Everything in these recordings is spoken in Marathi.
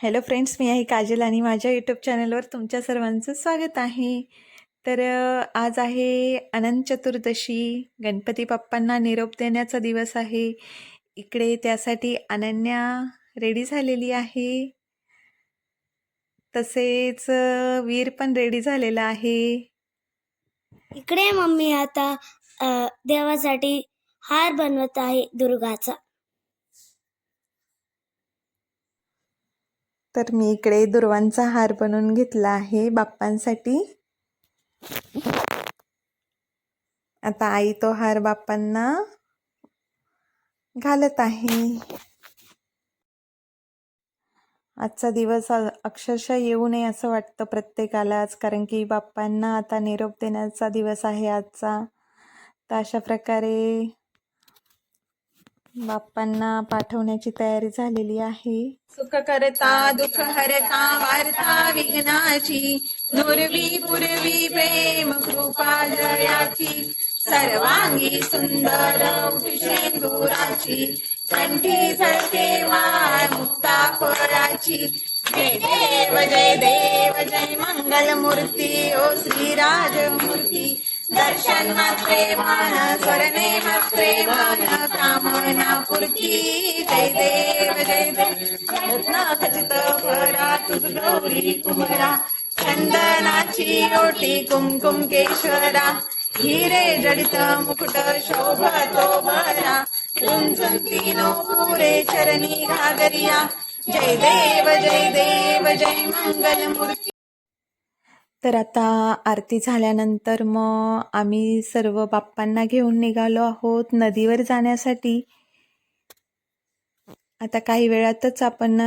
हॅलो फ्रेंड्स, मी आहे काजल आणि माझ्या यूट्यूब चॅनलवर तुमच्या सर्वांचं स्वागत आहे. तर आज आहे अनंत चतुर्दशी. गणपती बाप्पांना निरोप देण्याचा दिवस आहे. इकडे त्यासाठी अनन्या रेडी झालेली आहे. तसेच वीर पण रेडी झालेला आहे. इकडे मम्मी आता देवासाठी हार बनवत आहे दुर्गाचा. तर मी इकडे दुर्वांचा हार बनवून घेतला आहे बाप्पांसाठी. आता आई तो हार बाप्पांना घालत आहे. आजचा दिवस अक्षरशः येऊ नये असं वाटतं प्रत्येकालाच, कारण की बाप्पांना आता निरोप देण्याचा दिवस आहे आजचा. तर अशा प्रकारे बाप्पांना पाठवण्याची तयारी झालेली आहे. सुख करता दुःख हरता वार्ता विघ्नाची, नुरवी पूर्वी प्रेम कृपा जयाची, सर्वांगी सुंदर उठशेंदुराची, कंठी झळके वाळ मुक्ता फळाची. जय देव जय मंगल मूर्ती ओ श्रीराजमूर्ती. दर्शन मात्रे मान करणे मात्रे मान कामना पूर्ती. जय देव रत्न खचित फरा तुझ गौरी कुमरा, चंदनाची ओटी कुमकुम केशरा, हिरे जडित मुकुट शोभतो बरा, रुंजुंतीनो पुरे चरणी घागरिया. जय देव जय मंगल मूर्ती. तर आता आरती झाल्यानंतर मग आम्ही सर्व बाप्पांना घेऊन निघालो आहोत नदीवर जाण्यासाठी. आता काही वेळातच आपण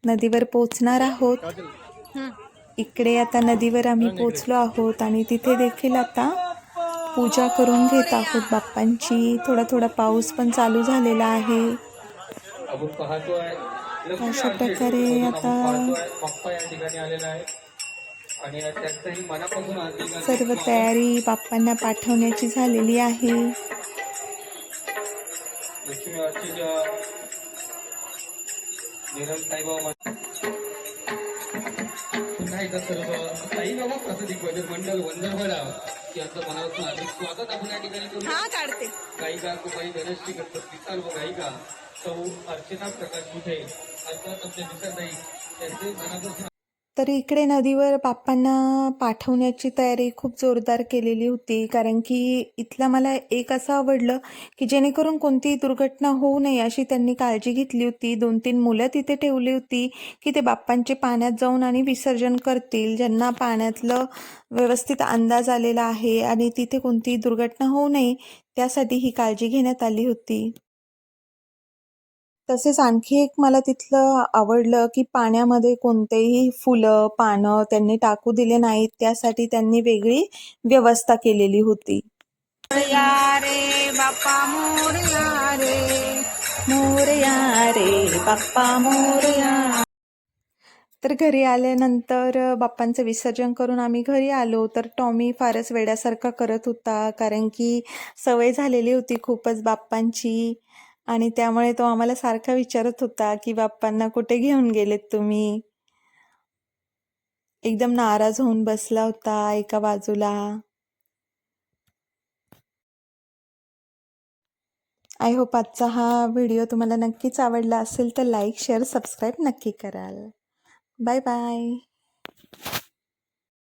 नदीवर पोचणार आहोत. इकडे आता नदीवर आम्ही पोचलो आहोत आणि तिथे देखील आता पूजा करून घेत आहोत बाप्पांची. थोडा थोडा पाऊस पण चालू झालेला आहे. अशा प्रकारे आता सर्व तयारी बाप्पांना पाठवण्याची झालेली आहे. हा काढते गायिका कुमारी धनश्री गणपती सर्व गायिका सौ अर्चना प्रकाश कुठे अर्थात आमच्या दिसत नाही त्यांचे मनापासून. तर इकडे नदीवर बाप्पांना पाठवण्याची तयारी खूप जोरदार केलेली होती, कारण की इथलं मला एक असं आवडलं की जेणेकरून कोणतीही दुर्घटना होऊ नये अशी त्यांनी काळजी घेतली होती. 2-3 मुलं तिथे ठेवली होती की ते बाप्पांचे पाण्यात जाऊन आणि विसर्जन करतील, ज्यांना पाण्यातलं व्यवस्थित अंदाज आलेला आहे आणि तिथे कोणतीही दुर्घटना होऊ नये त्यासाठी ही काळजी घेण्यात आली होती. तसेच आणखी एक मला तिथलं आवडलं की पाण्यामध्ये कोणतेही फुलं पानं त्यांनी टाकू दिले नाहीत, त्यासाठी त्यांनी वेगळी व्यवस्था केलेली होती. मोरया रे बाप्पा मोरया रे, मोरया रे बाप्पा मोरया. तर घरी आल्यानंतर बाप्पांचं विसर्जन करून आम्ही घरी आलो. तर टॉमी फारच वेड्यासारखा करत होता, कारण की सवय झालेली होती खूपच बाप्पांची आणि त्यामुळे तो आम्हाला सारखा विचारत होता की बाप्पांना कुठे घेऊन गेलेत तुम्ही. एकदम नाराज होऊन बसला होता एका बाजूला. आय होप आजचा हा व्हिडिओ तुम्हाला नक्कीच आवडला असेल तर लाईक शेअर सबस्क्राईब नक्की कराल. Bye bye.